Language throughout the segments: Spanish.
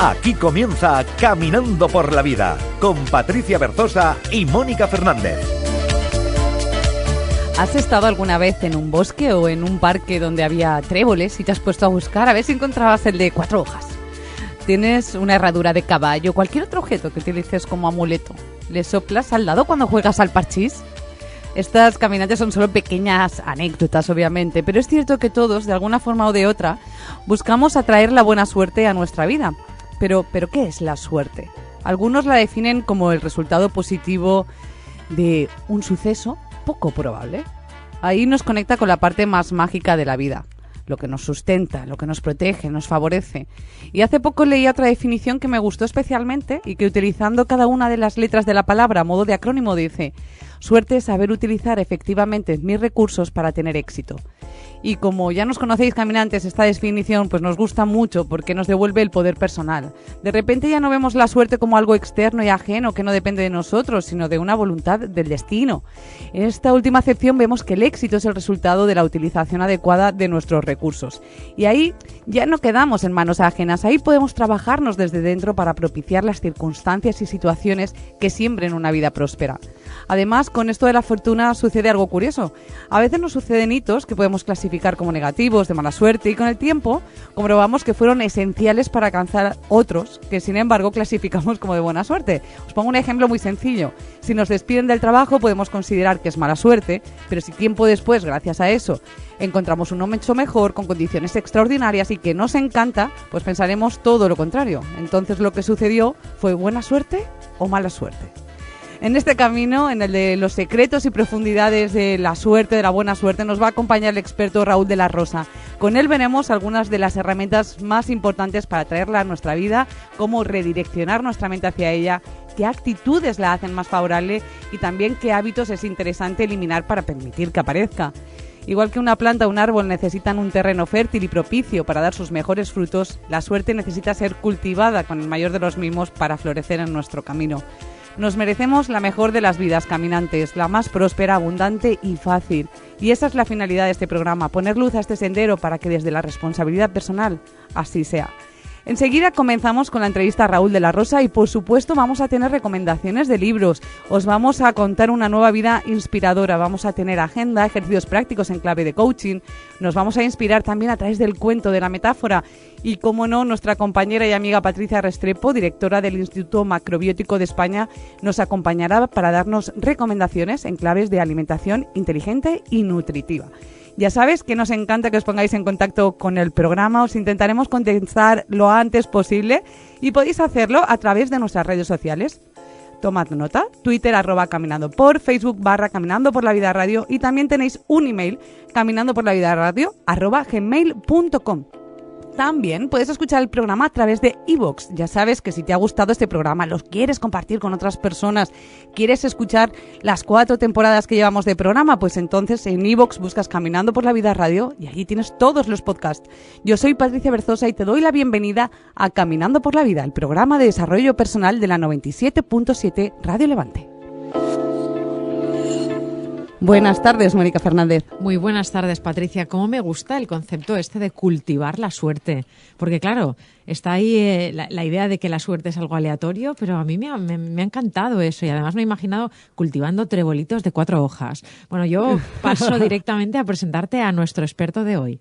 Aquí comienza Caminando por la Vida con Patricia Berzosa y Mónica Fernández. ¿Has estado alguna vez en un bosque o en un parque donde había tréboles y te has puesto a buscar a ver si encontrabas el de 4 hojas? Tienes una herradura de caballo, cualquier otro objeto que utilices como amuleto. ¿Le soplas al dado cuando juegas al parchís? Estas caminantes son solo pequeñas anécdotas, obviamente, pero es cierto que todos, de alguna forma o de otra, buscamos atraer la buena suerte a nuestra vida. Pero ¿qué es la suerte? Algunos la definen como el resultado positivo de un suceso poco probable. Ahí nos conecta con la parte más mágica de la vida, lo que nos sustenta, lo que nos protege, nos favorece. Y hace poco leí otra definición que me gustó especialmente y que, utilizando cada una de las letras de la palabra a modo de acrónimo, dice: suerte es saber utilizar efectivamente mis recursos para tener éxito. Y como ya nos conocéis, caminantes, esta definición pues nos gusta mucho porque nos devuelve el poder personal. De repente ya no vemos la suerte como algo externo y ajeno que no depende de nosotros, sino de una voluntad del destino. En esta última acepción vemos que el éxito es el resultado de la utilización adecuada de nuestros recursos. Y ahí ya no quedamos en manos ajenas, ahí podemos trabajarnos desde dentro para propiciar las circunstancias y situaciones que siembren una vida próspera. Además, con esto de la fortuna sucede algo curioso. A veces nos suceden hitos que podemos clasificar como negativos, de mala suerte, y con el tiempo comprobamos que fueron esenciales para alcanzar otros que, sin embargo, clasificamos como de buena suerte. Os pongo un ejemplo muy sencillo. Si nos despiden del trabajo, podemos considerar que es mala suerte, pero si tiempo después, gracias a eso, encontramos uno mucho mejor, con condiciones extraordinarias y que nos encanta, pues pensaremos todo lo contrario. Entonces, lo que sucedió fue buena suerte o mala suerte. En este camino, en el de los secretos y profundidades de la suerte, de la buena suerte, nos va a acompañar el experto Raúl de la Rosa. Con él veremos algunas de las herramientas más importantes para traerla a nuestra vida, cómo redireccionar nuestra mente hacia ella, qué actitudes la hacen más favorable y también qué hábitos es interesante eliminar para permitir que aparezca. Igual que una planta o un árbol necesitan un terreno fértil y propicio para dar sus mejores frutos, la suerte necesita ser cultivada con el mayor de los mimos para florecer en nuestro camino. Nos merecemos la mejor de las vidas, caminantes, la más próspera, abundante y fácil. Y esa es la finalidad de este programa, poner luz a este sendero para que desde la responsabilidad personal así sea. Enseguida comenzamos con la entrevista a Raúl de la Rosa y, por supuesto, vamos a tener recomendaciones de libros. Os vamos a contar una nueva vida inspiradora. Vamos a tener agenda, ejercicios prácticos en clave de coaching. Nos vamos a inspirar también a través del cuento, de la metáfora. Y, como no, nuestra compañera y amiga Patricia Restrepo, directora del Instituto Macrobiótico de España, nos acompañará para darnos recomendaciones en claves de alimentación inteligente y nutritiva. Ya sabes que nos encanta que os pongáis en contacto con el programa. Os intentaremos contestar lo antes posible y podéis hacerlo a través de nuestras redes sociales. Tomad nota: Twitter @caminando por, Facebook /Caminando por la Vida Radio, y también tenéis un email, caminandoporlavidaradio@gmail.com. También puedes escuchar el programa a través de iVoox. Ya sabes que si te ha gustado este programa, los quieres compartir con otras personas, quieres escuchar las 4 temporadas que llevamos de programa, pues entonces en iVoox buscas Caminando por la Vida Radio y allí tienes todos los podcasts. Yo soy Patricia Berzosa y te doy la bienvenida a Caminando por la Vida, el programa de desarrollo personal de la 97.7 Radio Levante. Buenas tardes, Mónica Fernández. Muy buenas tardes, Patricia. ¿Cómo me gusta el concepto este de cultivar la suerte? Porque, claro, está ahí la idea de que la suerte es algo aleatorio, pero a mí me ha encantado eso, y además me he imaginado cultivando trebolitos de 4 hojas. Bueno, yo paso directamente a presentarte a nuestro experto de hoy.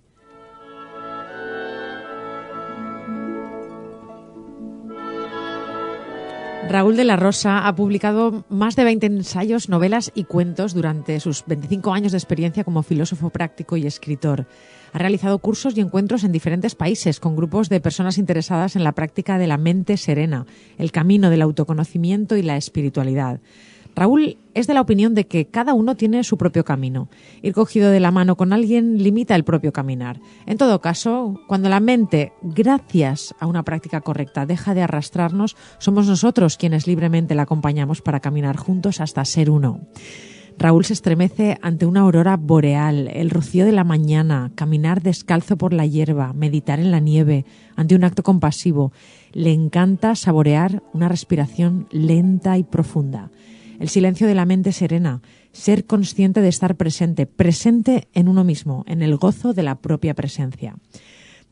Raúl de la Rosa ha publicado más de 20 ensayos, novelas y cuentos durante sus 25 años de experiencia como filósofo práctico y escritor. Ha realizado cursos y encuentros en diferentes países con grupos de personas interesadas en la práctica de la mente serena, el camino del autoconocimiento y la espiritualidad. Raúl es de la opinión de que cada uno tiene su propio camino. Ir cogido de la mano con alguien limita el propio caminar. En todo caso, cuando la mente, gracias a una práctica correcta, deja de arrastrarnos, somos nosotros quienes libremente la acompañamos para caminar juntos hasta ser uno. Raúl se estremece ante una aurora boreal, el rocío de la mañana, caminar descalzo por la hierba, meditar en la nieve, ante un acto compasivo. Le encanta saborear una respiración lenta y profunda. El silencio de la mente serena, ser consciente de estar presente en uno mismo, en el gozo de la propia presencia.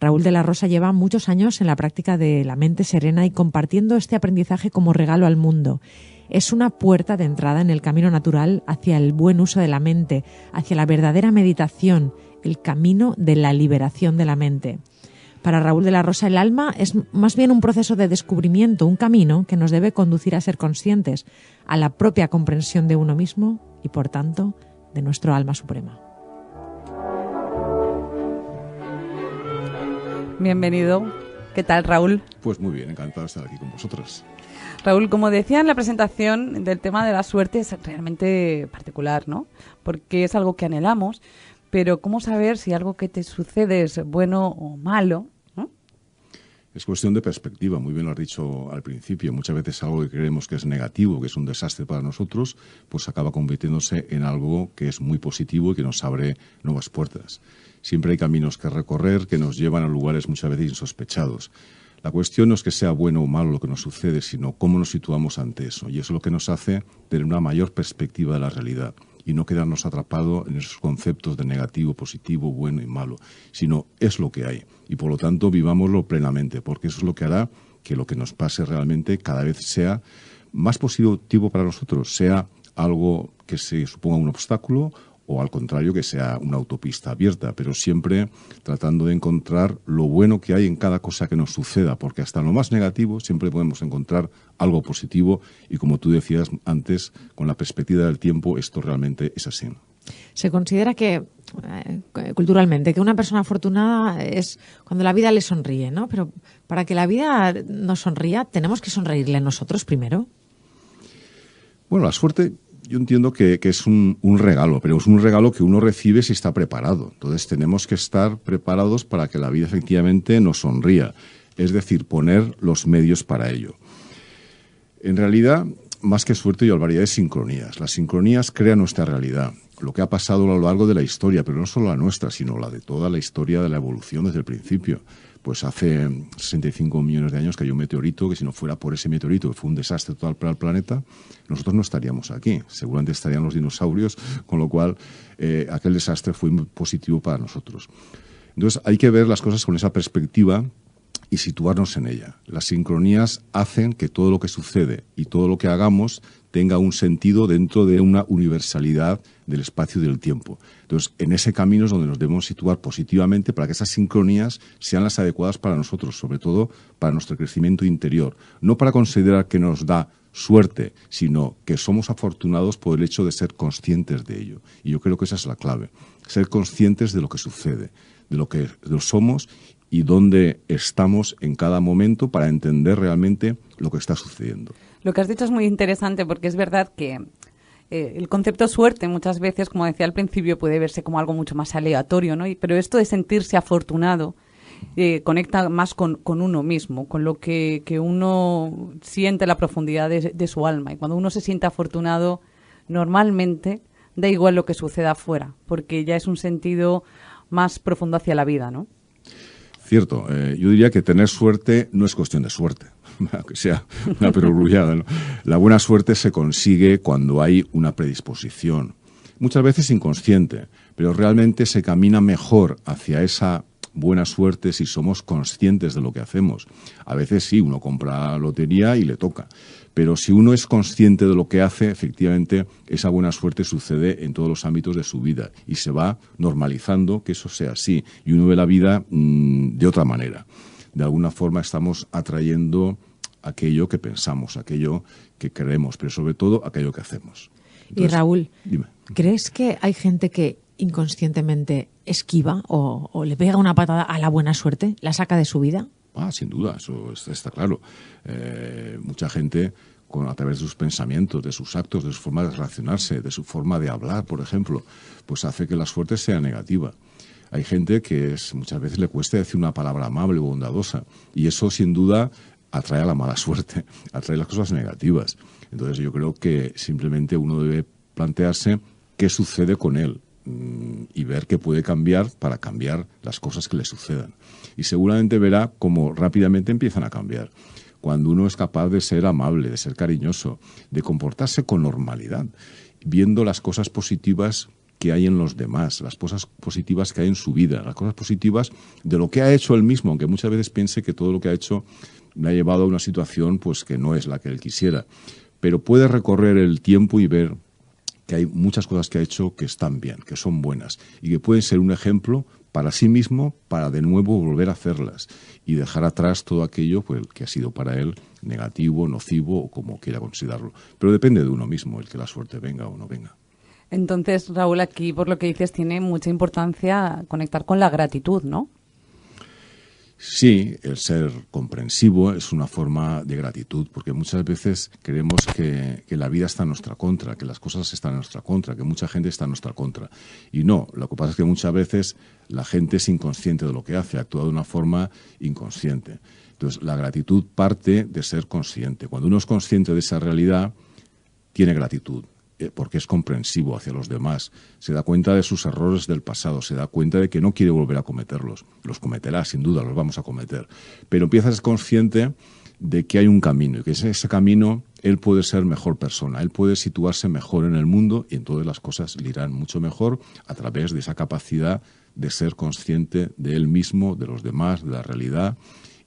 Raúl de la Rosa lleva muchos años en la práctica de la mente serena y compartiendo este aprendizaje como regalo al mundo. Es una puerta de entrada en el camino natural hacia el buen uso de la mente, hacia la verdadera meditación, el camino de la liberación de la mente. Para Raúl de la Rosa, el alma es más bien un proceso de descubrimiento, un camino que nos debe conducir a ser conscientes, a la propia comprensión de uno mismo y, por tanto, de nuestro alma suprema. Bienvenido. ¿Qué tal, Raúl? Pues muy bien, encantado de estar aquí con vosotros. Raúl, como decía en la presentación, del tema de la suerte es realmente particular, ¿no? Porque es algo que anhelamos, pero ¿cómo saber si algo que te sucede es bueno o malo? ¿No? Es cuestión de perspectiva, muy bien lo has dicho al principio. Muchas veces algo que creemos que es negativo, que es un desastre para nosotros, pues acaba convirtiéndose en algo que es muy positivo y que nos abre nuevas puertas. Siempre hay caminos que recorrer que nos llevan a lugares muchas veces insospechados. La cuestión no es que sea bueno o malo lo que nos sucede, sino cómo nos situamos ante eso. Y eso es lo que nos hace tener una mayor perspectiva de la realidad y no quedarnos atrapados en esos conceptos de negativo, positivo, bueno y malo, sino es lo que hay. Y por lo tanto vivámoslo plenamente, porque eso es lo que hará que lo que nos pase realmente cada vez sea más positivo para nosotros, sea algo que se suponga un obstáculo o al contrario que sea una autopista abierta, pero siempre tratando de encontrar lo bueno que hay en cada cosa que nos suceda, porque hasta en lo más negativo siempre podemos encontrar algo positivo y como tú decías antes, con la perspectiva del tiempo esto realmente es así. Se considera que, culturalmente, que una persona afortunada es cuando la vida le sonríe, ¿no? Pero para que la vida nos sonría, ¿tenemos que sonreírle nosotros primero? Bueno, la suerte yo entiendo que es un regalo, pero es un regalo que uno recibe si está preparado. Entonces tenemos que estar preparados para que la vida efectivamente nos sonría, es decir, poner los medios para ello. En realidad, más que suerte, yo hablaría de sincronías. Las sincronías crean nuestra realidad, lo que ha pasado a lo largo de la historia, pero no solo la nuestra, sino la de toda la historia de la evolución desde el principio. Pues hace 65 millones de años cayó un meteorito que si no fuera por ese meteorito, que fue un desastre total para el planeta, nosotros no estaríamos aquí. Seguramente estarían los dinosaurios, con lo cual aquel desastre fue muy positivo para nosotros. Entonces hay que ver las cosas con esa perspectiva y situarnos en ella. Las sincronías hacen que todo lo que sucede y todo lo que hagamos tenga un sentido dentro de una universalidad del espacio y del tiempo. Entonces, en ese camino es donde nos debemos situar positivamente para que esas sincronías sean las adecuadas para nosotros, sobre todo para nuestro crecimiento interior. No para considerar que nos da suerte, sino que somos afortunados por el hecho de ser conscientes de ello. Y yo creo que esa es la clave, ser conscientes de lo que sucede, de lo que somos y dónde estamos en cada momento para entender realmente lo que está sucediendo. Lo que has dicho es muy interesante porque es verdad que el concepto suerte muchas veces, como decía al principio, puede verse como algo mucho más aleatorio, ¿no? Pero esto de sentirse afortunado conecta más con uno mismo, con lo que uno siente la profundidad de su alma. Y cuando uno se siente afortunado, normalmente da igual lo que suceda afuera, porque ya es un sentido más profundo hacia la vida, ¿no? Cierto, yo diría que tener suerte no es cuestión de suerte, aunque sea una perogrullada, ¿no? La buena suerte se consigue cuando hay una predisposición, muchas veces inconsciente, pero realmente se camina mejor hacia esa buena suerte si somos conscientes de lo que hacemos. A veces sí, uno compra lotería y le toca, pero si uno es consciente de lo que hace, efectivamente esa buena suerte sucede en todos los ámbitos de su vida y se va normalizando que eso sea así y uno ve la vida de otra manera. De alguna forma estamos atrayendo aquello que pensamos, aquello que queremos, pero sobre todo aquello que hacemos. Entonces, y Raúl, dime. ¿Crees que hay gente que inconscientemente esquiva o le pega una patada a la buena suerte, la saca de su vida? Sin duda, eso está claro. Mucha gente, a través de sus pensamientos, de sus actos, de su forma de relacionarse, de su forma de hablar, por ejemplo, pues hace que la suerte sea negativa. Hay gente que muchas veces le cuesta decir una palabra amable o bondadosa, y eso sin duda atrae a la mala suerte, atrae las cosas negativas. Entonces yo creo que simplemente uno debe plantearse qué sucede con él y ver qué puede cambiar para cambiar las cosas que le sucedan. Y seguramente verá cómo rápidamente empiezan a cambiar. Cuando uno es capaz de ser amable, de ser cariñoso, de comportarse con normalidad, viendo las cosas positivas que hay en los demás, las cosas positivas que hay en su vida, las cosas positivas de lo que ha hecho él mismo, aunque muchas veces piense que todo lo que ha hecho le ha llevado a una situación pues que no es la que él quisiera. Pero puede recorrer el tiempo y ver que hay muchas cosas que ha hecho que están bien, que son buenas y que pueden ser un ejemplo para sí mismo, para de nuevo volver a hacerlas y dejar atrás todo aquello pues, que ha sido para él negativo, nocivo o como quiera considerarlo. Pero depende de uno mismo el que la suerte venga o no venga. Entonces, Raúl, aquí por lo que dices tiene mucha importancia conectar con la gratitud, ¿no? Sí, el ser comprensivo es una forma de gratitud, porque muchas veces creemos que la vida está en nuestra contra, que las cosas están en nuestra contra, que mucha gente está en nuestra contra. Y no, lo que pasa es que muchas veces la gente es inconsciente de lo que hace, actúa de una forma inconsciente. Entonces, la gratitud parte de ser consciente. Cuando uno es consciente de esa realidad, tiene gratitud, porque es comprensivo hacia los demás, se da cuenta de sus errores del pasado, se da cuenta de que no quiere volver a cometerlos. Los cometerá, sin duda, los vamos a cometer. Pero empieza a ser consciente de que hay un camino y que ese camino él puede ser mejor persona, él puede situarse mejor en el mundo y entonces las cosas le irán mucho mejor a través de esa capacidad de ser consciente de él mismo, de los demás, de la realidad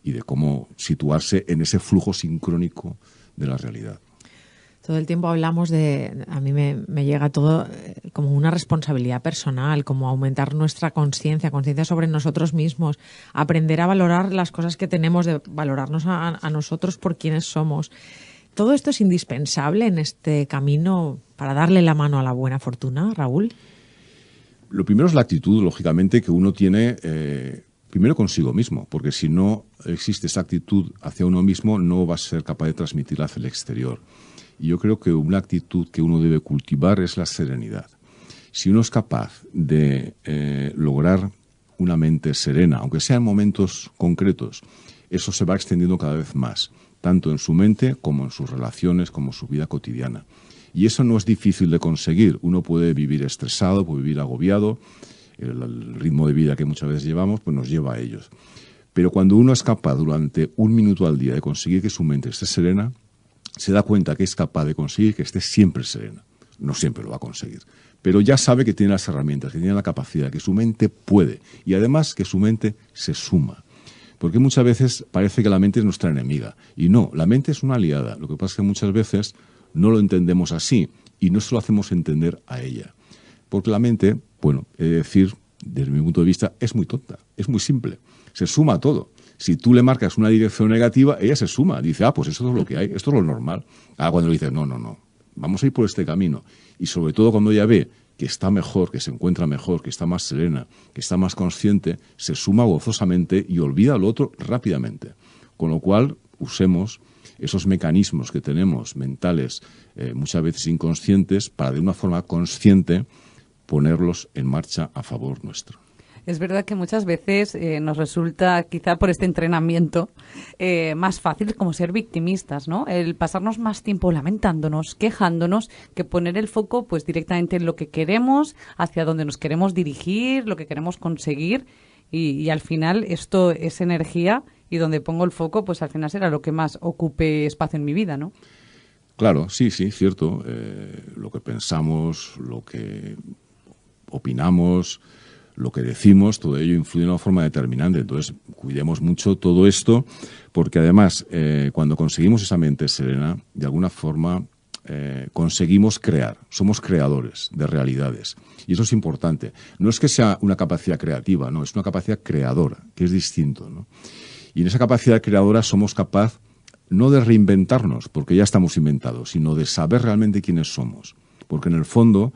y de cómo situarse en ese flujo sincrónico de la realidad. Todo el tiempo hablamos a mí me llega todo como una responsabilidad personal, como aumentar nuestra conciencia sobre nosotros mismos, aprender a valorar las cosas que tenemos, de valorarnos a nosotros por quienes somos. ¿Todo esto es indispensable en este camino para darle la mano a la buena fortuna, Raúl? Lo primero es la actitud, lógicamente, que uno tiene primero consigo mismo, porque si no existe esa actitud hacia uno mismo, no va a ser capaz de transmitirla hacia el exterior. Y yo creo que una actitud que uno debe cultivar es la serenidad. Si uno es capaz de lograr una mente serena, aunque sea en momentos concretos, eso se va extendiendo cada vez más, tanto en su mente como en sus relaciones, como en su vida cotidiana. Y eso no es difícil de conseguir. Uno puede vivir estresado, puede vivir agobiado. El ritmo de vida que muchas veces llevamos pues nos lleva a ellos. Pero cuando uno es capaz durante 1 minuto al día de conseguir que su mente esté serena, se da cuenta que es capaz de conseguir que esté siempre serena. No siempre lo va a conseguir, pero ya sabe que tiene las herramientas, que tiene la capacidad, que su mente puede y además que su mente se suma. Porque muchas veces parece que la mente es nuestra enemiga y no, la mente es una aliada. Lo que pasa es que muchas veces no lo entendemos así y no se lo hacemos entender a ella. Porque la mente, bueno, he de decir, desde mi punto de vista, es muy tonta, es muy simple, se suma a todo. Si tú le marcas una dirección negativa, ella se suma. Dice, pues eso es lo que hay, esto es lo normal. Cuando le dices, no, vamos a ir por este camino. Y sobre todo cuando ella ve que está mejor, que se encuentra mejor, que está más serena, que está más consciente, se suma gozosamente y olvida lo otro rápidamente. Con lo cual, usemos esos mecanismos que tenemos mentales, muchas veces inconscientes, para de una forma consciente ponerlos en marcha a favor nuestro. Es verdad que muchas veces nos resulta, quizá por este entrenamiento, más fácil como ser victimistas, ¿no? El pasarnos más tiempo lamentándonos, quejándonos, que poner el foco pues directamente en lo que queremos, hacia donde nos queremos dirigir, lo que queremos conseguir y al final esto es energía y donde pongo el foco pues al final será lo que más ocupe espacio en mi vida, ¿no? Claro, sí, cierto. Lo que pensamos, lo que opinamos, lo que decimos, todo ello influye de una forma determinante. Entonces, cuidemos mucho todo esto, porque además, cuando conseguimos esa mente serena, de alguna forma conseguimos crear. Somos creadores de realidades. Y eso es importante. No es que sea una capacidad creativa, no, es una capacidad creadora, que es distinto, ¿no? Y en esa capacidad creadora somos capaces no de reinventarnos, porque ya estamos inventados, sino de saber realmente quiénes somos. Porque en el fondo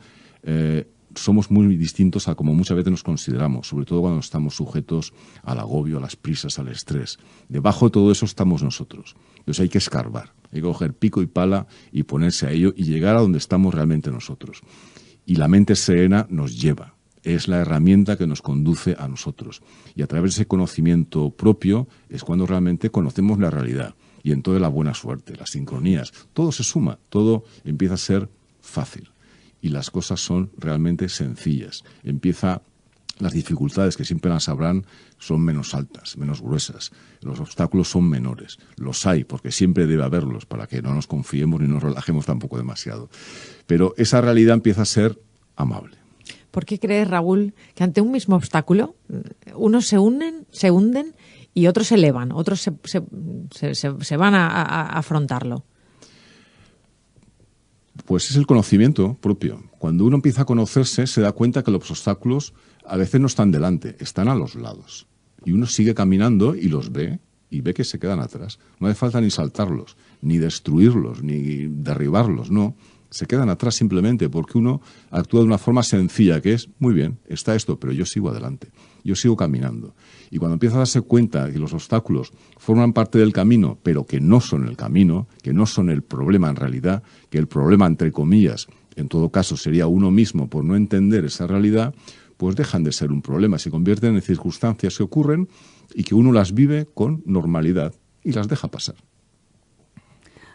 somos muy distintos a como muchas veces nos consideramos, sobre todo cuando estamos sujetos al agobio, a las prisas, al estrés. Debajo de todo eso estamos nosotros. Entonces hay que escarbar, hay que coger pico y pala y ponerse a ello y llegar a donde estamos realmente nosotros. Y la mente serena nos lleva, es la herramienta que nos conduce a nosotros. Y a través de ese conocimiento propio es cuando realmente conocemos la realidad. Y entonces la buena suerte, las sincronías, todo se suma, todo empieza a ser fácil. Y las cosas son realmente sencillas. Las dificultades, que siempre las habrán, son menos altas, menos gruesas. Los obstáculos son menores. Los hay, porque siempre debe haberlos, para que no nos confiemos ni nos relajemos tampoco demasiado. Pero esa realidad empieza a ser amable. ¿Por qué crees, Raúl, que ante un mismo obstáculo unos se hunden y otros se elevan, otros se van a afrontarlo? Pues es el conocimiento propio. Cuando uno empieza a conocerse, se da cuenta que los obstáculos a veces no están delante, están a los lados. Y uno sigue caminando y los ve, y ve que se quedan atrás. No hace falta ni saltarlos, ni destruirlos, ni derribarlos, no. Se quedan atrás simplemente porque uno actúa de una forma sencilla, que es, muy bien, está esto, pero yo sigo adelante, yo sigo caminando. Y cuando empieza a darse cuenta de que los obstáculos forman parte del camino, pero que no son el camino, que no son el problema en realidad, que el problema, entre comillas, en todo caso sería uno mismo por no entender esa realidad, pues dejan de ser un problema, se convierten en circunstancias que ocurren y que uno las vive con normalidad y las deja pasar.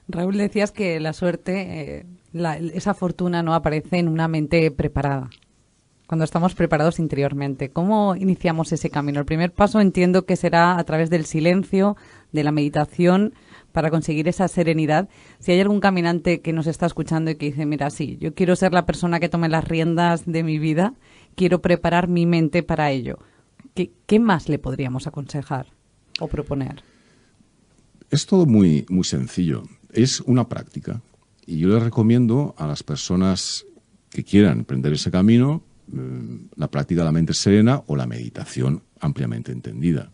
Raúl, decías que la suerte, esa fortuna no aparece en una mente preparada, cuando estamos preparados interiormente. ¿Cómo iniciamos ese camino? El primer paso entiendo que será a través del silencio, de la meditación, para conseguir esa serenidad. Si hay algún caminante que nos está escuchando y que dice, mira, sí, yo quiero ser la persona que tome las riendas de mi vida, quiero preparar mi mente para ello, ¿qué más le podríamos aconsejar o proponer? Es todo muy, muy sencillo. Es una práctica. Y yo les recomiendo a las personas que quieran emprender ese camino la práctica de la mente serena o la meditación ampliamente entendida.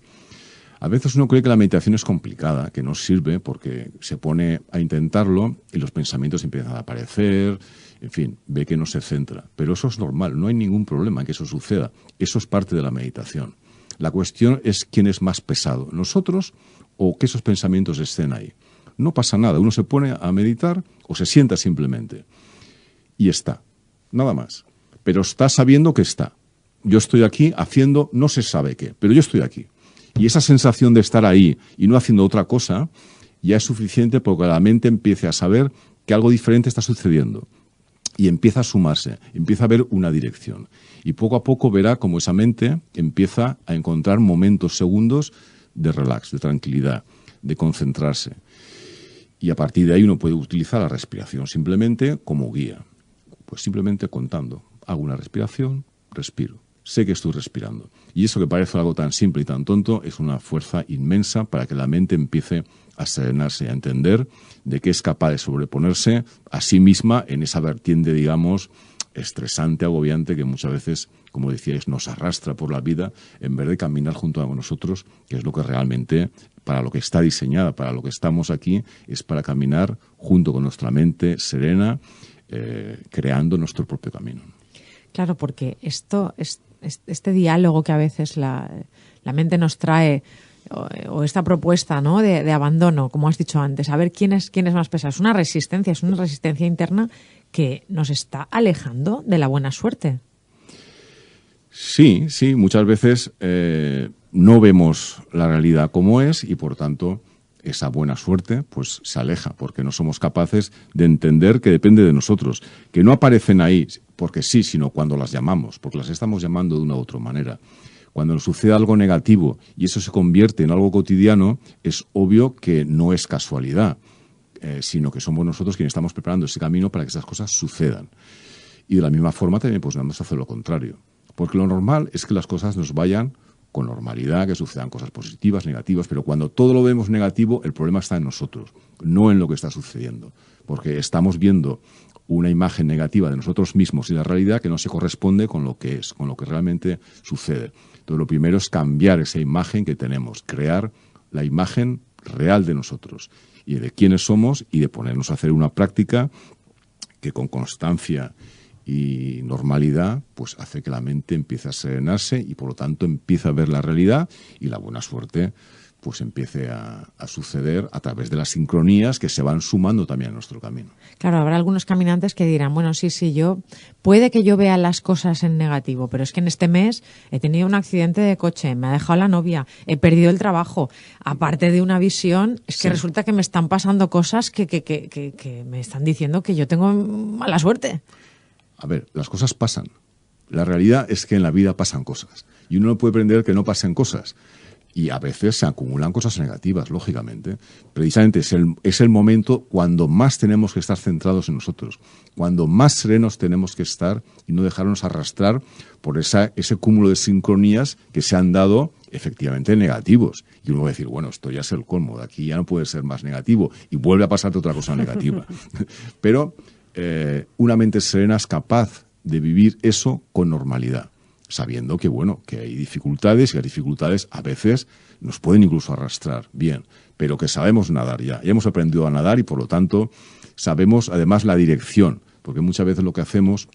A veces uno cree que la meditación es complicada, que no sirve porque se pone a intentarlo y los pensamientos empiezan a aparecer, en fin, ve que no se centra. Pero eso es normal, no hay ningún problema en que eso suceda. Eso es parte de la meditación. La cuestión es quién es más pesado, nosotros o que esos pensamientos estén ahí. No pasa nada, uno se pone a meditar o se sienta simplemente y está, nada más. Pero está sabiendo que está. Yo estoy aquí haciendo no se sabe qué, pero yo estoy aquí. Y esa sensación de estar ahí y no haciendo otra cosa ya es suficiente porque la mente empiece a saber que algo diferente está sucediendo. Y empieza a sumarse, empieza a ver una dirección. Y poco a poco verá cómo esa mente empieza a encontrar momentos, segundos de relax, de tranquilidad, de concentrarse. Y a partir de ahí uno puede utilizar la respiración simplemente como guía. Pues simplemente contando. Hago una respiración, respiro. Sé que estoy respirando. Y eso que parece algo tan simple y tan tonto es una fuerza inmensa para que la mente empiece a serenarse, a entender de que es capaz de sobreponerse a sí misma en esa vertiente, digamos, estresante, agobiante, que muchas veces, como decíais, nos arrastra por la vida en vez de caminar junto a nosotros, que es lo que realmente, para lo que está diseñada, para lo que estamos aquí, es para caminar junto con nuestra mente serena, creando nuestro propio camino. Claro, porque este diálogo que a veces la mente nos trae, o esta propuesta, ¿no?, de abandono, como has dicho antes, a ver quién es más pesado. Es una resistencia interna que nos está alejando de la buena suerte. Sí, muchas veces no vemos la realidad como es y, por tanto, esa buena suerte pues se aleja porque no somos capaces de entender que depende de nosotros, que no aparecen ahí porque sí, sino cuando las llamamos, porque las estamos llamando de una u otra manera. Cuando nos sucede algo negativo y eso se convierte en algo cotidiano, es obvio que no es casualidad, sino que somos nosotros quienes estamos preparando ese camino para que esas cosas sucedan. Y de la misma forma también pues vamos a hacer lo contrario, porque lo normal es que las cosas nos vayan con normalidad, que sucedan cosas positivas, negativas, pero cuando todo lo vemos negativo, el problema está en nosotros, no en lo que está sucediendo, porque estamos viendo una imagen negativa de nosotros mismos y la realidad que no se corresponde con lo que es, con lo que realmente sucede. Entonces, lo primero es cambiar esa imagen que tenemos, crear la imagen real de nosotros y de quiénes somos y de ponernos a hacer una práctica que con constancia y normalidad pues hace que la mente empiece a serenarse y por lo tanto empiece a ver la realidad y la buena suerte pues empiece a suceder a través de las sincronías que se van sumando también a nuestro camino. Claro, habrá algunos caminantes que dirán, bueno, sí, puede que yo vea las cosas en negativo, pero es que en este mes he tenido un accidente de coche, me ha dejado la novia, he perdido el trabajo, aparte de una visión, es que resulta que me están pasando cosas que me están diciendo que yo tengo mala suerte. A ver, las cosas pasan. La realidad es que en la vida pasan cosas y uno no puede pretender que no pasen cosas. Y a veces se acumulan cosas negativas, lógicamente. Precisamente es el momento cuando más tenemos que estar centrados en nosotros, cuando más serenos tenemos que estar y no dejarnos arrastrar por ese cúmulo de sincronías que se han dado efectivamente negativos. Y uno va a decir, bueno, esto ya es el colmo, de aquí ya no puede ser más negativo y vuelve a pasarte otra cosa negativa. Pero una mente serena es capaz de vivir eso con normalidad, sabiendo que, bueno, que hay dificultades y las dificultades a veces nos pueden incluso arrastrar, bien, pero que sabemos nadar ya hemos aprendido a nadar y por lo tanto sabemos además la dirección, porque muchas veces lo que hacemos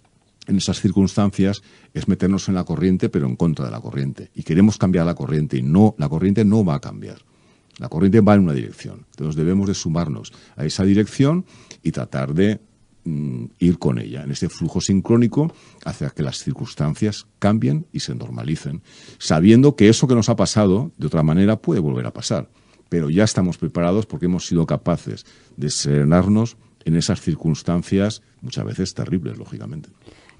en esas circunstancias es meternos en la corriente pero en contra de la corriente y queremos cambiar la corriente y no, la corriente no va a cambiar. La corriente va en una dirección, entonces debemos de sumarnos a esa dirección y tratar de ir con ella en este flujo sincrónico hacia que las circunstancias cambien y se normalicen, sabiendo que eso que nos ha pasado de otra manera puede volver a pasar, pero ya estamos preparados porque hemos sido capaces de serenarnos en esas circunstancias muchas veces terribles, lógicamente.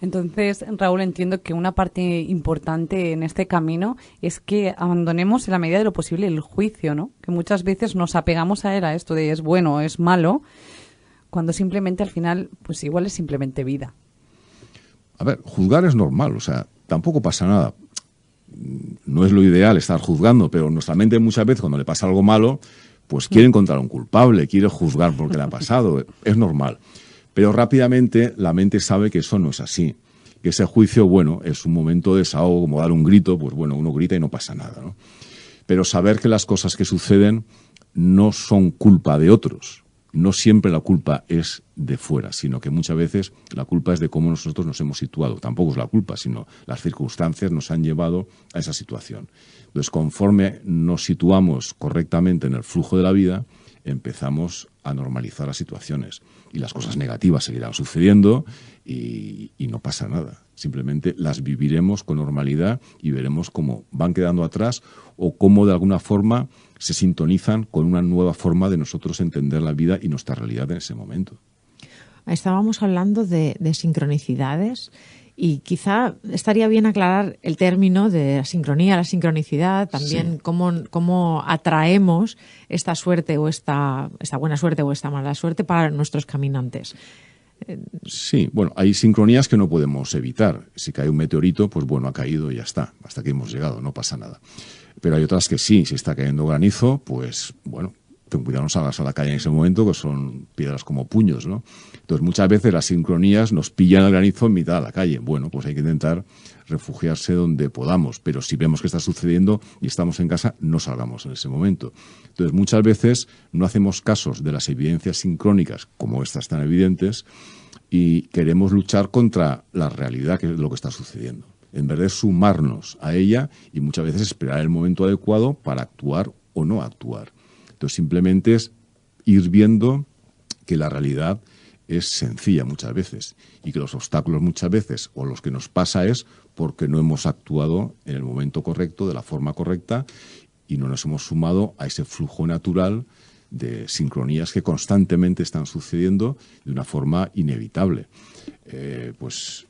Entonces, Raúl, entiendo que una parte importante en este camino es que abandonemos en la medida de lo posible el juicio, ¿no? Que muchas veces nos apegamos a él, a esto de es bueno o es malo, cuando simplemente al final, pues igual es simplemente vida. A ver, juzgar es normal, o sea, tampoco pasa nada. No es lo ideal estar juzgando, pero nuestra mente muchas veces cuando le pasa algo malo, pues quiere encontrar un culpable, quiere juzgar porque le ha pasado, es normal. Pero rápidamente la mente sabe que eso no es así, que ese juicio, bueno, es un momento de desahogo, como dar un grito, pues bueno, uno grita y no pasa nada, ¿no? Pero saber que las cosas que suceden no son culpa de otros. No siempre la culpa es de fuera, sino que muchas veces la culpa es de cómo nosotros nos hemos situado. Tampoco es la culpa, sino las circunstancias nos han llevado a esa situación. Entonces, conforme nos situamos correctamente en el flujo de la vida, empezamos a normalizar las situaciones. Y las cosas negativas seguirán sucediendo y no pasa nada. Simplemente las viviremos con normalidad y veremos cómo van quedando atrás o cómo de alguna forma se sintonizan con una nueva forma de nosotros entender la vida y nuestra realidad en ese momento. Estábamos hablando de sincronicidades y quizá estaría bien aclarar el término de la sincronía, la sincronicidad, también sí. cómo atraemos esta suerte o esta buena suerte o esta mala suerte para nuestros caminantes. Sí, bueno, hay sincronías que no podemos evitar. Si cae un meteorito, pues bueno, ha caído y ya está. Hasta que hemos llegado, no pasa nada. Pero hay otras que sí, si está cayendo granizo, pues bueno, ten cuidado, no salgas a la calle en ese momento, que son piedras como puños, ¿no? Entonces muchas veces las sincronías nos pillan el granizo en mitad de la calle. Bueno, pues hay que intentar refugiarse donde podamos, pero si vemos que está sucediendo y estamos en casa, no salgamos en ese momento. Entonces muchas veces no hacemos casos de las evidencias sincrónicas, como estas tan evidentes, y queremos luchar contra la realidad, que es lo que está sucediendo. En vez de sumarnos a ella y muchas veces esperar el momento adecuado para actuar o no actuar. Entonces simplemente es ir viendo que la realidad es sencilla muchas veces y que los obstáculos muchas veces o los que nos pasa es porque no hemos actuado en el momento correcto, de la forma correcta y no nos hemos sumado a ese flujo natural de sincronías que constantemente están sucediendo de una forma inevitable. Pues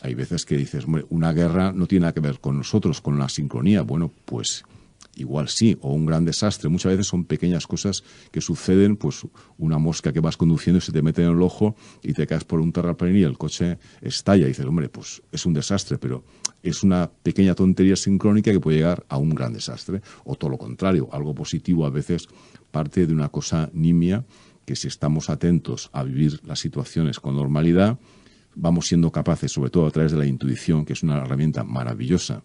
hay veces que dices, hombre, una guerra no tiene nada que ver con nosotros, con la sincronía. Bueno, pues igual sí, o un gran desastre. Muchas veces son pequeñas cosas que suceden, pues una mosca que vas conduciendo y se te mete en el ojo y te caes por un terraplén y el coche estalla. Y dices, hombre, pues es un desastre, pero es una pequeña tontería sincrónica que puede llegar a un gran desastre. O todo lo contrario, algo positivo a veces parte de una cosa nimia que si estamos atentos a vivir las situaciones con normalidad, vamos siendo capaces, sobre todo a través de la intuición, que es una herramienta maravillosa,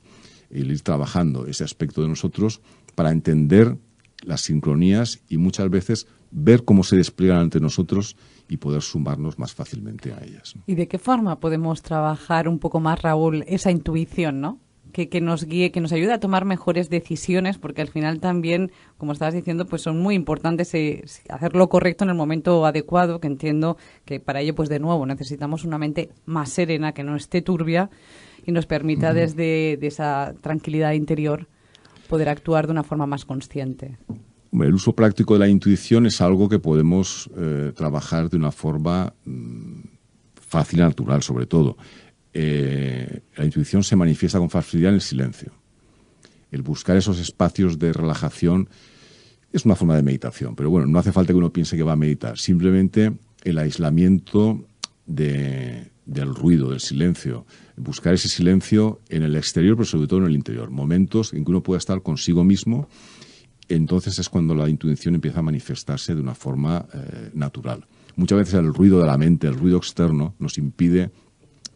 el ir trabajando ese aspecto de nosotros para entender las sincronías y muchas veces ver cómo se despliegan ante nosotros y poder sumarnos más fácilmente a ellas. ¿Y de qué forma podemos trabajar un poco más, Raúl, esa intuición, ¿no? Que nos guíe, que nos ayude a tomar mejores decisiones, porque al final también, como estabas diciendo, pues son muy importantes hacer lo correcto en el momento adecuado, que entiendo que para ello, pues de nuevo, necesitamos una mente más serena, que no esté turbia y nos permita desde esa tranquilidad interior poder actuar de una forma más consciente. El uso práctico de la intuición es algo que podemos trabajar de una forma fácil y natural, sobre todo. La intuición se manifiesta con facilidad en el silencio. El buscar esos espacios de relajación es una forma de meditación, pero bueno, no hace falta que uno piense que va a meditar. Simplemente el aislamiento del ruido, del silencio. Buscar ese silencio en el exterior, pero sobre todo en el interior. Momentos en que uno pueda estar consigo mismo. Entonces es cuando la intuición empieza a manifestarse de una forma natural. Muchas veces el ruido de la mente, el ruido externo, nos impide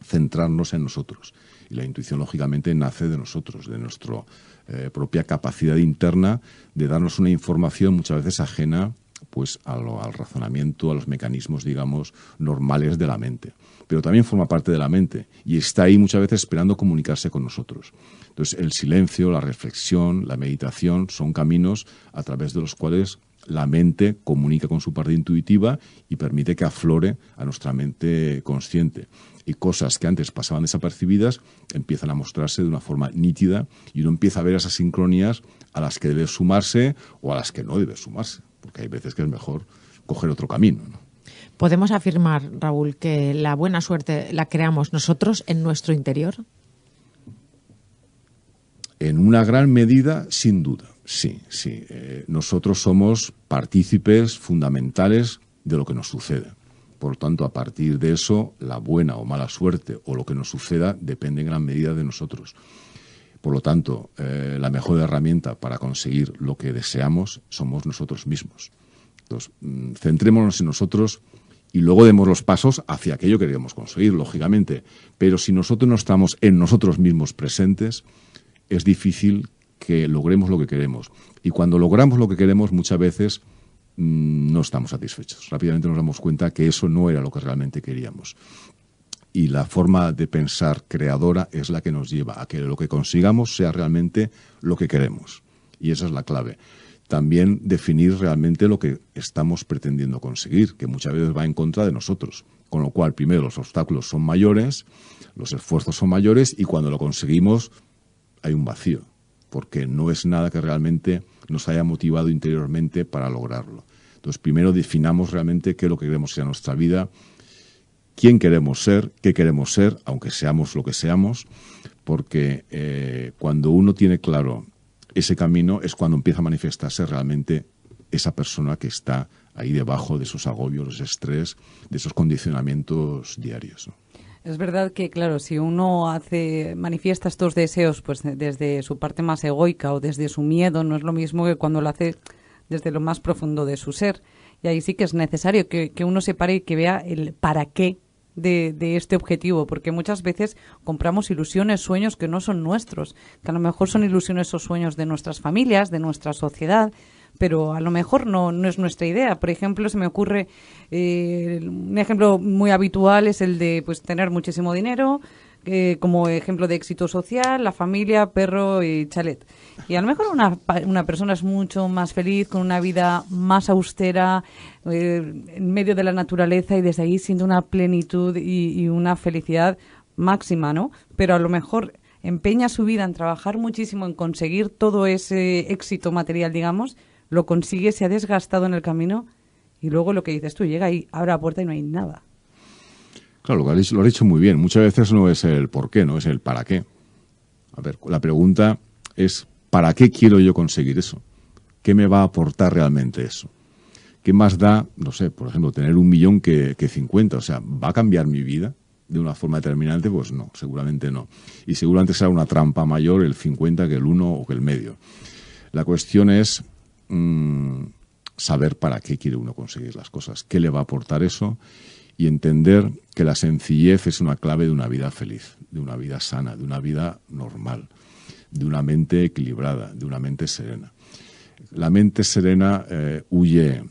centrarnos en nosotros. Y la intuición, lógicamente, nace de nosotros, de nuestra propia capacidad interna de darnos una información muchas veces ajena pues al razonamiento, a los mecanismos, digamos, normales de la mente. Pero también forma parte de la mente y está ahí muchas veces esperando comunicarse con nosotros. Entonces, el silencio, la reflexión, la meditación son caminos a través de los cuales la mente comunica con su parte intuitiva y permite que aflore a nuestra mente consciente. Y cosas que antes pasaban desapercibidas empiezan a mostrarse de una forma nítida y uno empieza a ver esas sincronías a las que debe sumarse o a las que no debe sumarse, porque hay veces que es mejor coger otro camino, ¿no? ¿Podemos afirmar, Raúl, que la buena suerte la creamos nosotros en nuestro interior? En una gran medida, sin duda, sí. Nosotros somos partícipes fundamentales de lo que nos sucede. Por lo tanto, a partir de eso, la buena o mala suerte o lo que nos suceda depende en gran medida de nosotros. Por lo tanto, la mejor herramienta para conseguir lo que deseamos somos nosotros mismos. Entonces, centrémonos en nosotros y luego demos los pasos hacia aquello que queremos conseguir, lógicamente. Pero si nosotros no estamos en nosotros mismos presentes, es difícil que logremos lo que queremos. Y cuando logramos lo que queremos, muchas veces no estamos satisfechos. Rápidamente nos damos cuenta que eso no era lo que realmente queríamos. Y la forma de pensar creadora es la que nos lleva a que lo que consigamos sea realmente lo que queremos. Y esa es la clave. También definir realmente lo que estamos pretendiendo conseguir, que muchas veces va en contra de nosotros. Con lo cual, primero, los obstáculos son mayores, los esfuerzos son mayores y cuando lo conseguimos hay un vacío, porque no es nada que realmente nos haya motivado interiormente para lograrlo. Entonces, primero definamos realmente qué es lo que queremos ser en nuestra vida, quién queremos ser, qué queremos ser, aunque seamos lo que seamos, porque cuando uno tiene claro ese camino es cuando empieza a manifestarse realmente esa persona que está ahí debajo de esos agobios, ese estrés, de esos condicionamientos diarios, ¿no? Es verdad que, claro, si uno manifiesta estos deseos pues desde su parte más egoica o desde su miedo, no es lo mismo que cuando lo hace desde lo más profundo de su ser. Y ahí sí que es necesario que uno se pare y que vea el para qué de este objetivo, porque muchas veces compramos ilusiones, sueños que no son nuestros, que a lo mejor son ilusiones o sueños de nuestras familias, de nuestra sociedad, pero a lo mejor no es nuestra idea. Por ejemplo, se me ocurre un ejemplo muy habitual es el de pues tener muchísimo dinero, como ejemplo de éxito social, la familia, perro y chalet. Y a lo mejor una persona es mucho más feliz con una vida más austera, en medio de la naturaleza y desde ahí siente una plenitud y una felicidad máxima, ¿no? Pero a lo mejor empeña su vida en trabajar muchísimo, en conseguir todo ese éxito material, digamos, lo consigue, se ha desgastado en el camino y luego lo que dices tú, llega y abre la puerta y no hay nada. Claro, lo has dicho muy bien. Muchas veces no es el por qué, no es el para qué. A ver, la pregunta es ¿para qué quiero yo conseguir eso? ¿Qué me va a aportar realmente eso? ¿Qué más da, no sé, por ejemplo, tener 1 millón que 50? O sea, ¿va a cambiar mi vida de una forma determinante? Pues no, seguramente no. Y seguramente será una trampa mayor el 50 que el 1 o que el medio. La cuestión es saber para qué quiere uno conseguir las cosas, qué le va a aportar eso y entender que la sencillez es una clave de una vida feliz, de una vida sana, de una vida normal, de una mente equilibrada, de una mente serena. La mente serena huye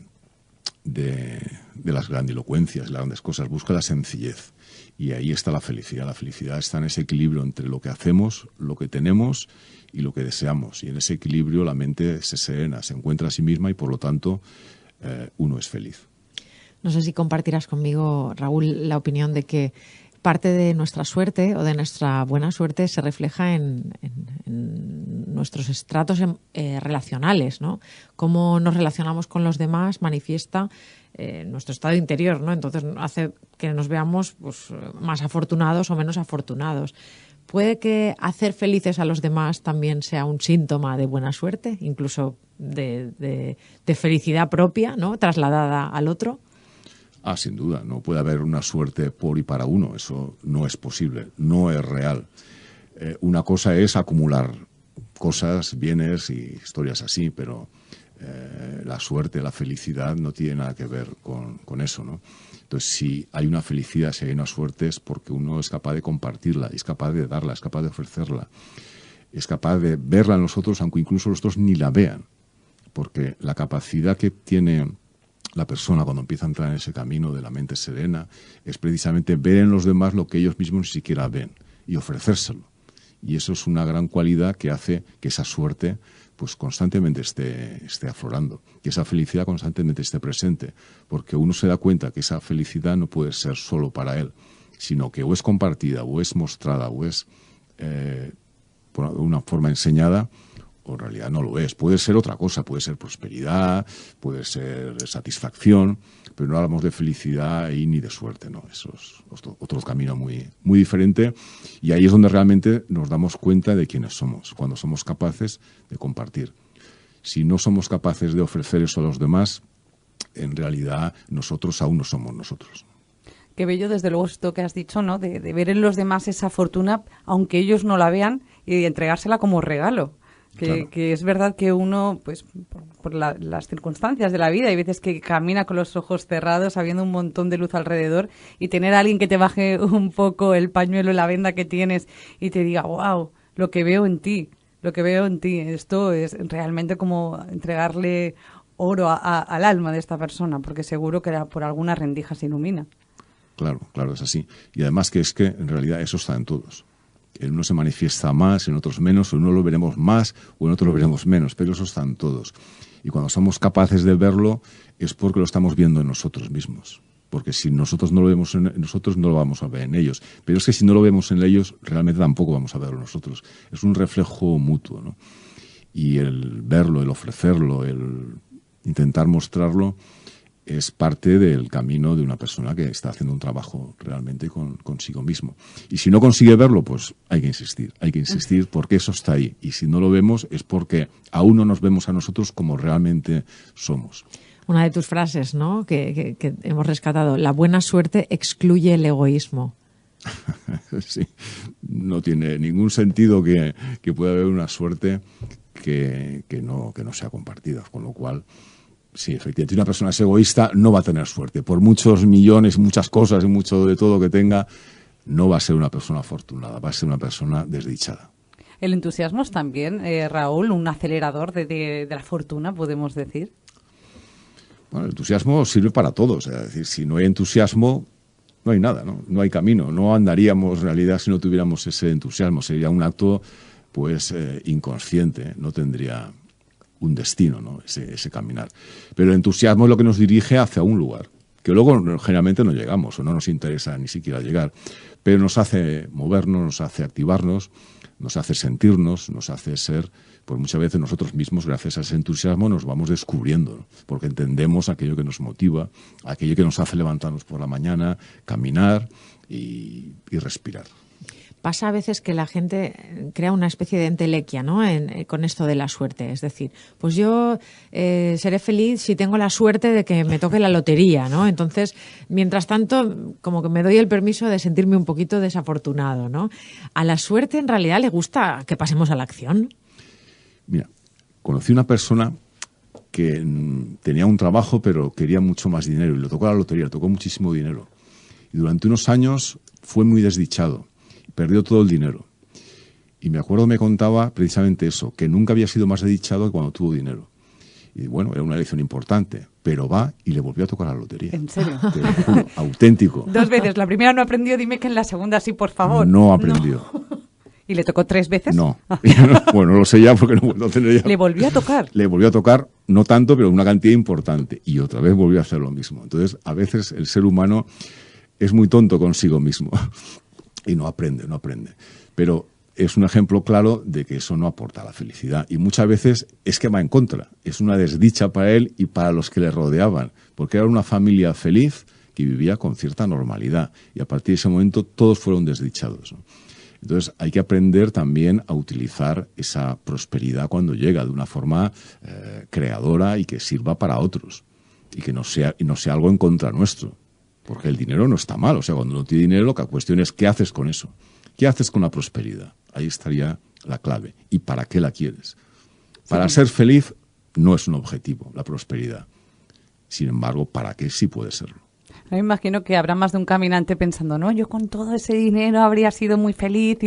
de las grandilocuencias, las grandes cosas, busca la sencillez y ahí está la felicidad. La felicidad está en ese equilibrio entre lo que hacemos, lo que tenemos y lo que deseamos. Y en ese equilibrio la mente se serena, se encuentra a sí misma y por lo tanto uno es feliz. No sé si compartirás conmigo, Raúl, la opinión de que parte de nuestra suerte o de nuestra buena suerte se refleja en nuestros estratos relacionales, ¿no? Cómo nos relacionamos con los demás manifiesta nuestro estado interior, ¿no? Entonces hace que nos veamos pues, más afortunados o menos afortunados. ¿Puede que hacer felices a los demás también sea un síntoma de buena suerte, incluso de felicidad propia, ¿no?, trasladada al otro? Sin duda, no puede haber una suerte por y para uno, eso no es posible, no es real. Una cosa es acumular cosas, bienes y historias así, pero la suerte, la felicidad no tiene nada que ver con eso, ¿no? Entonces, si hay una felicidad, si hay una suerte, es porque uno es capaz de compartirla, es capaz de darla, es capaz de ofrecerla, es capaz de verla en los otros, aunque incluso los otros ni la vean. Porque la capacidad que tiene la persona cuando empieza a entrar en ese camino de la mente serena es precisamente ver en los demás lo que ellos mismos ni siquiera ven y ofrecérselo. Y eso es una gran cualidad que hace que esa suerte pues constantemente esté aflorando, que esa felicidad constantemente esté presente, porque uno se da cuenta que esa felicidad no puede ser solo para él, sino que o es compartida, o es mostrada, o es por una forma enseñada, o en realidad no lo es. Puede ser otra cosa, puede ser prosperidad, puede ser satisfacción, pero no hablamos de felicidad y ni de suerte, ¿no? Eso es otro camino muy, muy diferente, y ahí es donde realmente nos damos cuenta de quiénes somos, cuando somos capaces de compartir. Si no somos capaces de ofrecer eso a los demás, en realidad nosotros aún no somos nosotros. Qué bello, desde luego, esto que has dicho, ¿no? De ver en los demás esa fortuna, aunque ellos no la vean, y entregársela como regalo. Claro. Que es verdad que uno, pues por las circunstancias de la vida, hay veces que camina con los ojos cerrados, habiendo un montón de luz alrededor, y tener a alguien que te baje un poco el pañuelo, la venda que tienes, y te diga, wow, lo que veo en ti, esto es realmente como entregarle oro al alma de esta persona, porque seguro que por alguna rendija se ilumina. Claro, es así. Y además que es que en realidad eso está en todos. En uno se manifiesta más, en otros menos, en uno lo veremos más o en otro lo veremos menos, pero eso está en todos. Y cuando somos capaces de verlo es porque lo estamos viendo en nosotros mismos. Porque si nosotros no lo vemos en nosotros, no lo vamos a ver en ellos. Pero es que si no lo vemos en ellos, realmente tampoco vamos a verlo nosotros. Es un reflejo mutuo, ¿no? Y el verlo, el ofrecerlo, el intentar mostrarlo, es parte del camino de una persona que está haciendo un trabajo realmente consigo mismo. Y si no consigue verlo, pues hay que insistir porque eso está ahí. Y si no lo vemos es porque aún no nos vemos a nosotros como realmente somos. Una de tus frases, ¿no?, que hemos rescatado, la buena suerte excluye el egoísmo. Sí, no tiene ningún sentido que pueda haber una suerte que no sea compartida, con lo cual... Sí, efectivamente, una persona es egoísta, no va a tener suerte. Por muchos millones, muchas cosas y mucho de todo que tenga, no va a ser una persona afortunada, va a ser una persona desdichada. El entusiasmo es también, Raúl, un acelerador de la fortuna, podemos decir. Bueno, el entusiasmo sirve para todos. Es decir, si no hay entusiasmo, no hay nada, ¿no? No hay camino. No andaríamos en realidad si no tuviéramos ese entusiasmo. Sería un acto, pues, inconsciente. No tendría un destino, ¿no? Ese caminar. Pero el entusiasmo es lo que nos dirige hacia un lugar, que luego generalmente no llegamos o no nos interesa ni siquiera llegar, pero nos hace movernos, nos hace activarnos, nos hace sentirnos, nos hace ser, pues muchas veces nosotros mismos, gracias a ese entusiasmo, nos vamos descubriendo, ¿no? Porque entendemos aquello que nos motiva, aquello que nos hace levantarnos por la mañana, caminar y respirar. Pasa a veces que la gente crea una especie de entelequia, ¿no?, con esto de la suerte. Es decir, pues yo seré feliz si tengo la suerte de que me toque la lotería, ¿no? Entonces, mientras tanto, como que me doy el permiso de sentirme un poquito desafortunado, ¿no? A la suerte, en realidad, le gusta que pasemos a la acción. Mira, conocí una persona que tenía un trabajo, pero quería mucho más dinero. Y le tocó la lotería, le tocó muchísimo dinero. Y durante unos años fue muy desdichado. Perdió todo el dinero. Y me acuerdo, me contaba precisamente eso, que nunca había sido más desdichado que cuando tuvo dinero. Y bueno, era una lección importante, pero va y le volvió a tocar la lotería. ¿En serio? Te lo juro, auténtico. 2 veces. La primera no aprendió, dime que en la segunda sí, por favor. No aprendió. No. ¿Y le tocó 3 veces? No. Bueno, no lo sé ya porque no tenía ya. ¿Le volvió a tocar? Le volvió a tocar, no tanto, pero una cantidad importante. Y otra vez volvió a hacer lo mismo. Entonces, a veces el ser humano es muy tonto consigo mismo. Y no aprende. Pero es un ejemplo claro de que eso no aporta la felicidad. Y muchas veces es que va en contra. Es una desdicha para él y para los que le rodeaban. Porque era una familia feliz que vivía con cierta normalidad. Y a partir de ese momento todos fueron desdichados, ¿no? Entonces hay que aprender también a utilizar esa prosperidad cuando llega de una forma creadora y que sirva para otros y que no sea algo en contra nuestro, porque el dinero no está mal. O sea, cuando uno tiene dinero, la cuestión es ¿qué haces con eso? ¿Qué haces con la prosperidad? Ahí estaría la clave. ¿Y para qué la quieres? Para ser feliz no es un objetivo, la prosperidad. Sin embargo, ¿para qué sí puede serlo? Me imagino que habrá más de un caminante pensando, no, yo con todo ese dinero habría sido muy feliz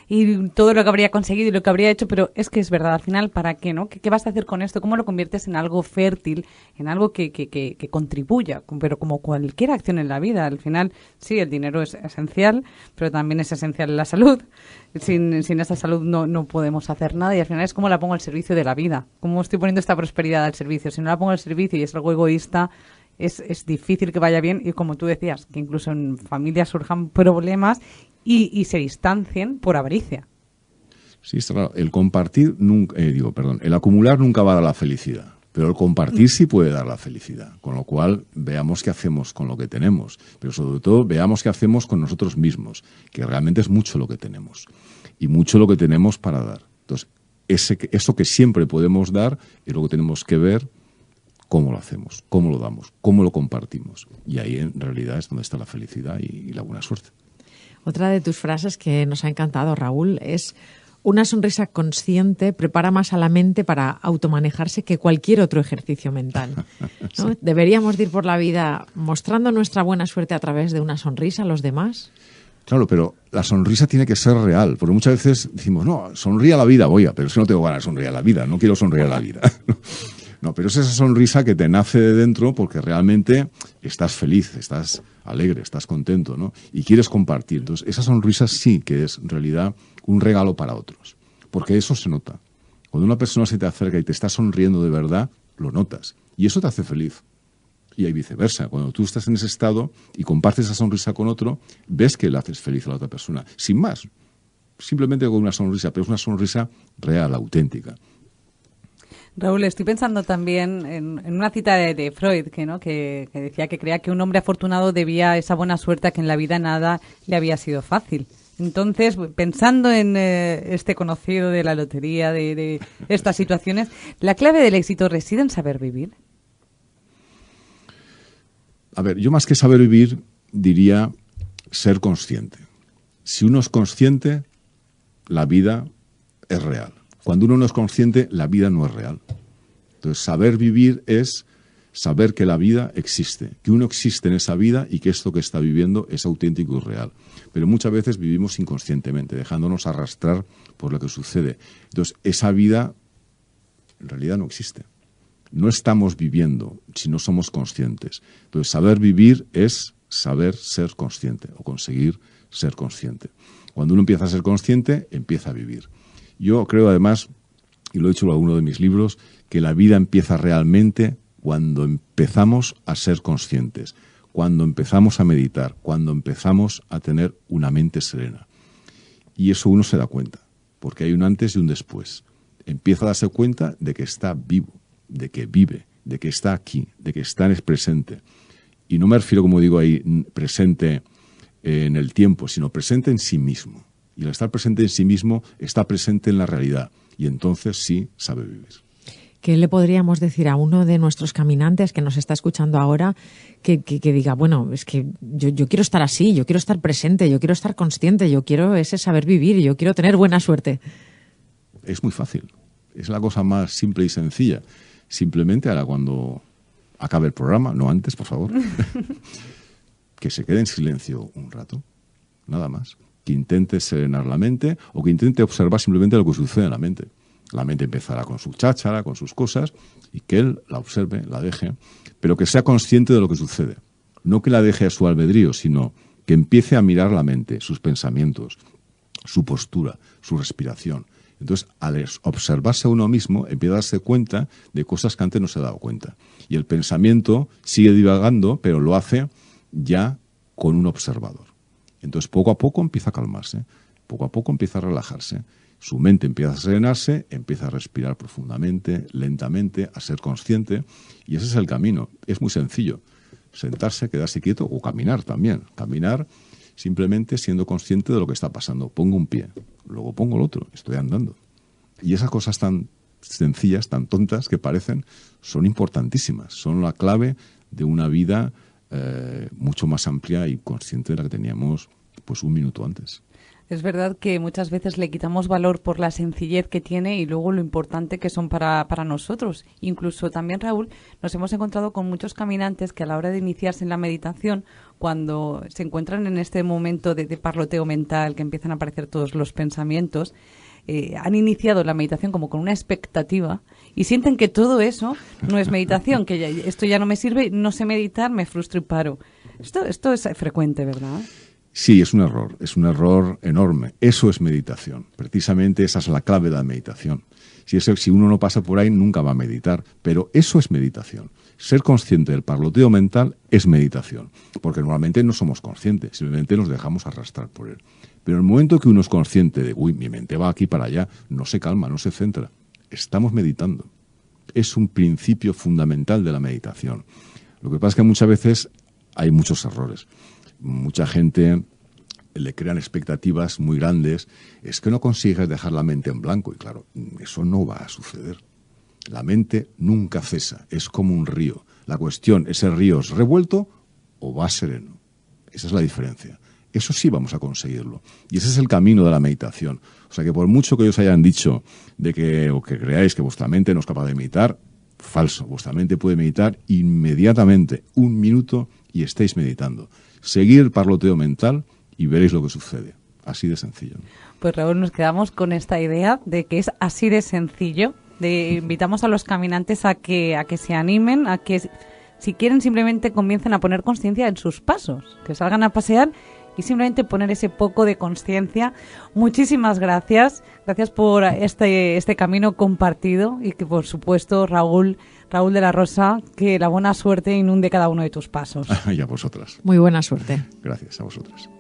y todo lo que habría conseguido y lo que habría hecho, pero es que es verdad, al final, ¿para qué, no? ¿Qué vas a hacer con esto? ¿Cómo lo conviertes en algo fértil, en algo que contribuya? Pero como cualquier acción en la vida, al final, sí, el dinero es esencial, pero también es esencial la salud. Sin esa salud no podemos hacer nada y al final es como la pongo al servicio de la vida. ¿Cómo estoy poniendo esta prosperidad al servicio? Si no la pongo al servicio y es algo egoísta, es difícil que vaya bien y como tú decías, que incluso en familias surjan problemas y se distancien por avaricia. Sí, está claro. El compartir nunca, el acumular nunca va a dar la felicidad, pero el compartir sí puede dar la felicidad. Con lo cual, veamos qué hacemos con lo que tenemos, pero sobre todo veamos qué hacemos con nosotros mismos, que realmente es mucho lo que tenemos y mucho lo que tenemos para dar. Entonces, eso que siempre podemos dar es lo que tenemos que ver cómo lo hacemos, cómo lo damos, cómo lo compartimos. Y ahí en realidad es donde está la felicidad y la buena suerte. Otra de tus frases que nos ha encantado, Raúl, es: una sonrisa consciente prepara más a la mente para automanejarse que cualquier otro ejercicio mental, ¿no? Sí. ¿Deberíamos de ir por la vida mostrando nuestra buena suerte a través de una sonrisa a los demás? Claro, pero la sonrisa tiene que ser real, porque muchas veces decimos, no, sonríe a la vida, pero es que no tengo ganas de sonreír a la vida, no quiero sonreír a la vida. No, pero es esa sonrisa que te nace de dentro porque realmente estás feliz, estás alegre, estás contento, ¿no? Y quieres compartir. Entonces, esa sonrisa sí que es en realidad un regalo para otros, porque eso se nota. Cuando una persona se te acerca y te está sonriendo de verdad, lo notas. Y eso te hace feliz. Y hay viceversa. Cuando tú estás en ese estado y compartes esa sonrisa con otro, ves que le haces feliz a la otra persona. Sin más. Simplemente con una sonrisa, pero es una sonrisa real, auténtica. Raúl, estoy pensando también en una cita de Freud, que decía que creía que un hombre afortunado debía esa buena suerte a que en la vida nada le había sido fácil. Entonces, pensando en este conocido de la lotería, de estas situaciones, ¿la clave del éxito reside en saber vivir? A ver, yo más que saber vivir diría ser consciente. Si uno es consciente, la vida es real. Cuando uno no es consciente, la vida no es real. Entonces, saber vivir es saber que la vida existe, que uno existe en esa vida y que esto que está viviendo es auténtico y real. Pero muchas veces vivimos inconscientemente, dejándonos arrastrar por lo que sucede. Entonces, esa vida en realidad no existe. No estamos viviendo si no somos conscientes. Entonces, saber vivir es saber ser consciente o conseguir ser consciente. Cuando uno empieza a ser consciente, empieza a vivir. Yo creo, además, y lo he dicho en alguno de mis libros, que la vida empieza realmente cuando empezamos a ser conscientes, cuando empezamos a meditar, cuando empezamos a tener una mente serena. Y eso uno se da cuenta, porque hay un antes y un después. Empieza a darse cuenta de que está vivo, de que vive, de que está aquí, de que está en el presente. Y no me refiero, como digo ahí, presente en el tiempo, sino presente en sí mismo. Y al estar presente en sí mismo, está presente en la realidad. Y entonces sí sabe vivir. ¿Qué le podríamos decir a uno de nuestros caminantes que nos está escuchando ahora que diga, bueno, es que yo quiero estar así, yo quiero estar presente, yo quiero estar consciente, yo quiero ese saber vivir, yo quiero tener buena suerte? Es muy fácil. Es la cosa más simple y sencilla. Simplemente ahora cuando acabe el programa, no antes, por favor, que se quede en silencio un rato, nada más. Que intente serenar la mente o que intente observar simplemente lo que sucede en la mente. La mente empezará con su cháchara, con sus cosas, y que él la observe, la deje, pero que sea consciente de lo que sucede. No que la deje a su albedrío, sino que empiece a mirar la mente, sus pensamientos, su postura, su respiración. Entonces, al observarse a uno mismo, empieza a darse cuenta de cosas que antes no se ha dado cuenta. Y el pensamiento sigue divagando, pero lo hace ya con un observador. Entonces, poco a poco empieza a calmarse, poco a poco empieza a relajarse, su mente empieza a serenarse, empieza a respirar profundamente, lentamente, a ser consciente, y ese es el camino. Es muy sencillo, sentarse, quedarse quieto o caminar también. Caminar simplemente siendo consciente de lo que está pasando. Pongo un pie, luego pongo el otro, estoy andando. Y esas cosas tan sencillas, tan tontas que parecen, son importantísimas. Son la clave de una vida mucho más amplia y consciente de la que teníamos pues un minuto antes. Es verdad que muchas veces le quitamos valor por la sencillez que tiene y luego lo importante que son para nosotros. Incluso también, Raúl, nos hemos encontrado con muchos caminantes que a la hora de iniciarse en la meditación, cuando se encuentran en este momento de parloteo mental, que empiezan a aparecer todos los pensamientos, han iniciado la meditación como con una expectativa y sienten que todo eso no es meditación, que esto ya no me sirve, no sé meditar, me frustro y paro. Esto es frecuente, ¿verdad? Sí, es un error enorme. Eso es meditación. Precisamente esa es la clave de la meditación. Si uno no pasa por ahí, nunca va a meditar. Pero eso es meditación. Ser consciente del parloteo mental es meditación. Porque normalmente no somos conscientes, simplemente nos dejamos arrastrar por él. Pero en el momento que uno es consciente de, mi mente va aquí para allá, no se calma, no se centra. Estamos meditando. Es un principio fundamental de la meditación. Lo que pasa es que muchas veces hay muchos errores. Mucha gente le crean expectativas muy grandes. Es que no consigues dejar la mente en blanco. Y claro, eso no va a suceder. La mente nunca cesa. Es como un río. La cuestión, ¿ese río es revuelto o va sereno? Esa es la diferencia. Eso sí vamos a conseguirlo. Y ese es el camino de la meditación. O sea que por mucho que os hayan dicho o que creáis que vuestra mente no es capaz de meditar, falso. Vuestra mente puede meditar inmediatamente, 1 minuto, y estáis meditando. Seguir el parloteo mental y veréis lo que sucede. Así de sencillo, ¿no? Pues Raúl, nos quedamos con esta idea de que es así de sencillo. Invitamos a los caminantes a que se animen, a que si quieren simplemente comiencen a poner conciencia en sus pasos, que salgan a pasear y simplemente poner ese poco de conciencia. Muchísimas gracias. Gracias por este camino compartido y que, por supuesto, Raúl de la Rosa, que la buena suerte inunde cada uno de tus pasos. Y a vosotras. Muy buena suerte. Gracias a vosotras.